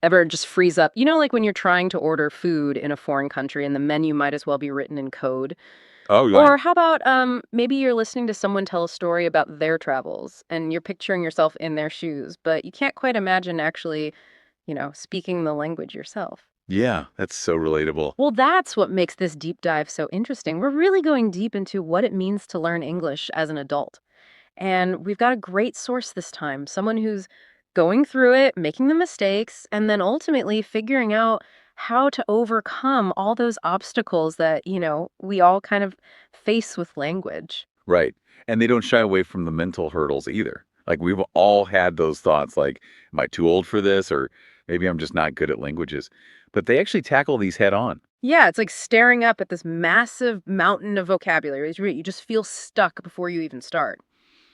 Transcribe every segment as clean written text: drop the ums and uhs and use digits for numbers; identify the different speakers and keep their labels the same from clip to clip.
Speaker 1: Ever just freeze up? You know, like when you're trying to order food in a foreign country and the menu might as well be written in code?
Speaker 2: Oh, yeah.
Speaker 1: Or how about maybe you're listening to someone tell a story about their travels and you're picturing yourself in their shoes, but you can't quite imagine actually, speaking the language yourself.
Speaker 2: Yeah, that's so relatable.
Speaker 1: Well, that's what makes this deep dive so interesting. We're really going deep into what it means to learn English as an adult. And we've got a great source this time, someone who's going through it, making the mistakes, and then ultimately figuring out how to overcome all those obstacles that, we all kind of face with language.
Speaker 2: Right. And they don't shy away from the mental hurdles either. Like, we've all had those thoughts like, am I too old for this? Or maybe I'm just not good at languages. But they actually tackle these head on.
Speaker 1: Yeah, it's like staring up at this massive mountain of vocabulary. You just feel stuck before you even start.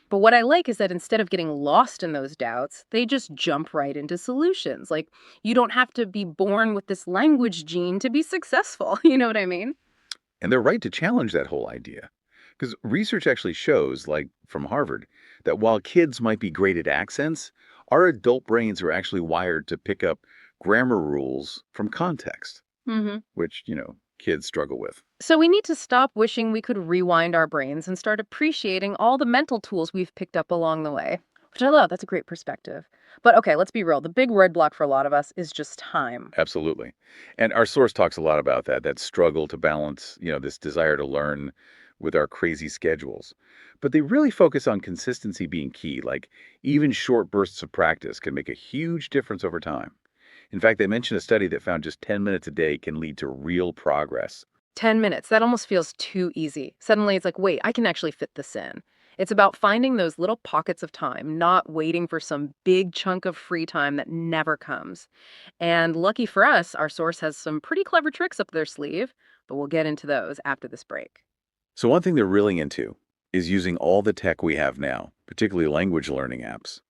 Speaker 1: But what I like is that instead of getting lost in those doubts, they just jump right into solutions. Like, you don't have to be born with this language gene to be successful. You know what I mean?
Speaker 2: And they're right to challenge that whole idea. Because research actually shows, like from Harvard, that while kids might be great at accents, our adult brains are actually wired to pick up grammar rules from context,
Speaker 1: Hmm.
Speaker 2: which, kids struggle with.
Speaker 1: So we need to stop wishing we could rewind our brains and start appreciating all the mental tools we've picked up along the way, which I love. That's a great perspective. But okay, let's be real. The big roadblock for a lot of us is just time.
Speaker 2: Absolutely. And our source talks a lot about that struggle to balance, this desire to learn with our crazy schedules. But they really focus on consistency being key. Like, even short bursts of practice can make a huge difference over time. In fact, they mentioned a study that found just 10 minutes a day can lead to real progress.
Speaker 1: 10 minutes, that almost feels too easy. Suddenly it's like, wait, I can actually fit this in. It's about finding those little pockets of time, not waiting for some big chunk of free time that never comes. And lucky for us, our source has some pretty clever tricks up their sleeve, but we'll get into those after this break.
Speaker 2: So, one thing they're really into is using all the tech we have now, particularly language learning apps.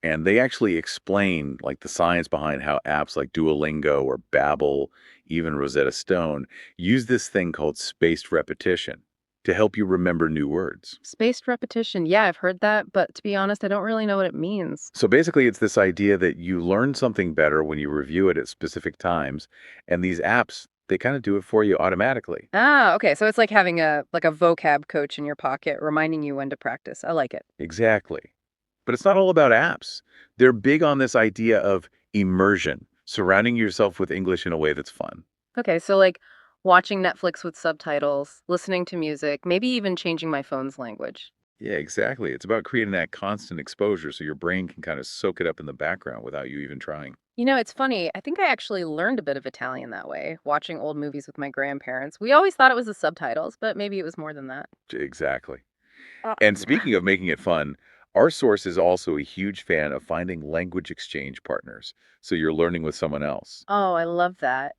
Speaker 2: And they actually explain like the science behind how apps like Duolingo or Babbel, even Rosetta Stone, use this thing called spaced repetition to help you remember new words.
Speaker 1: Spaced repetition, yeah, I've heard that, but to be honest, I don't really know what it means.
Speaker 2: So basically, it's this idea that you learn something better when you review it at specific times, and these apps, they kind of do it for you automatically.
Speaker 1: Ah, okay, so it's like having a vocab coach in your pocket reminding you when to practice. I like it.
Speaker 2: Exactly. But it's not all about apps. They're big on this idea of immersion, surrounding yourself with English in a way that's fun.
Speaker 1: Okay, so like watching Netflix with subtitles, listening to music, maybe even changing my phone's language.
Speaker 2: Yeah, exactly. It's about creating that constant exposure so your brain can kind of soak it up in the background without you even trying.
Speaker 1: It's funny. I think I actually learned a bit of Italian that way, watching old movies with my grandparents. We always thought it was the subtitles, but maybe it was more than that.
Speaker 2: Exactly.
Speaker 1: Uh,
Speaker 2: And speaking of making it fun, our source is also a huge fan of finding language exchange partners. So you're learning with someone else.
Speaker 1: Oh, I love that.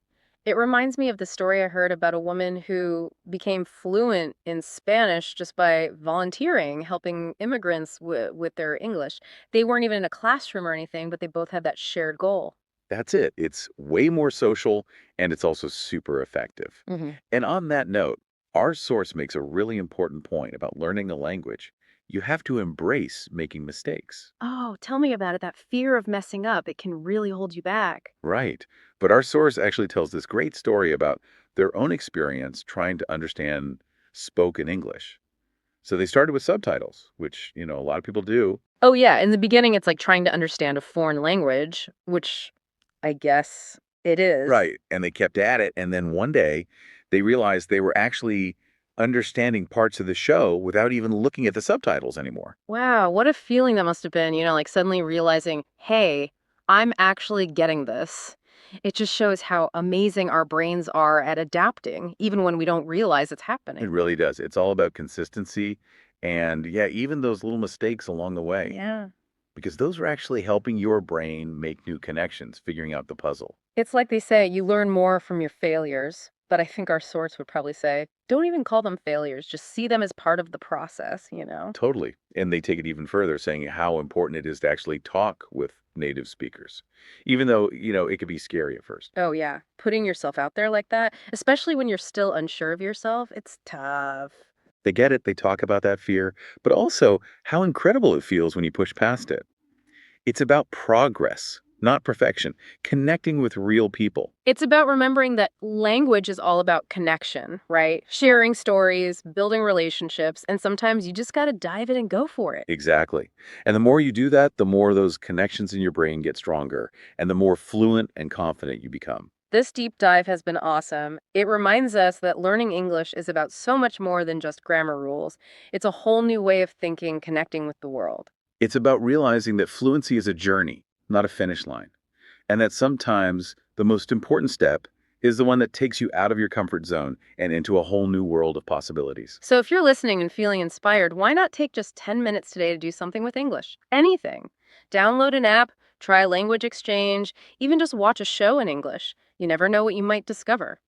Speaker 1: It reminds me of the story I heard about a woman who became fluent in Spanish just by volunteering, helping immigrants with their English. They weren't even in a classroom or anything, but they both had that shared goal.
Speaker 2: That's it. It's way more social and it's also super effective.
Speaker 1: Hmm.
Speaker 2: And on that note, our source makes a really important point about learning a language. You have to embrace making mistakes.
Speaker 1: Oh, tell me about it. That fear of messing up, it can really hold you back.
Speaker 2: Right. But our source actually tells this great story about their own experience trying to understand spoken English. So they started with subtitles, which, a lot of people do.
Speaker 1: Oh, yeah. In the beginning, it's like trying to understand a foreign language, which I guess it is.
Speaker 2: Right. And they kept at it. And then one day they realized they were actually understanding parts of the show without even looking at the subtitles anymore.
Speaker 1: Wow, what a feeling that must have been, like suddenly realizing, hey, I'm actually getting this. It just shows how amazing our brains are at adapting, even when we don't realize it's
Speaker 2: It
Speaker 1: happening.
Speaker 2: really does. It's all about consistency and, yeah, even those little mistakes along the way,
Speaker 1: Yeah.
Speaker 2: because those are actually helping your brain make new connections, figuring out the puzzle.
Speaker 1: It's like they say, you learn more from your failures. But I think our source would probably say, don't even call them failures. Just see them as part of the process.
Speaker 2: Totally. And they take it even further, saying how important it is to actually talk with native speakers, even though, it could be scary at first.
Speaker 1: Oh, yeah. Putting yourself out there like that, especially when you're still unsure of yourself, it's tough.
Speaker 2: They get it, they talk about that fear, but also how incredible it feels when you push past it. It's about progress, not perfection, connecting with real people.
Speaker 1: It's about remembering that language is all about connection, right? Sharing stories, building relationships, and sometimes you just got to dive in and go for it.
Speaker 2: Exactly. And the more you do that, the more those connections in your brain get stronger and the more fluent and confident you become.
Speaker 1: This deep dive has been awesome. It reminds us that learning English is about so much more than just grammar rules. It's a whole new way of thinking, connecting with the world.
Speaker 2: It's about realizing that fluency is a journey, not a finish line, and that sometimes the most important step is the one that takes you out of your comfort zone and into a whole new world of possibilities.
Speaker 1: So if you're listening and feeling inspired, why not take just 10 minutes today to do something with English? Anything. Download an app, try language exchange, even just watch a show in English. You never know what you might discover.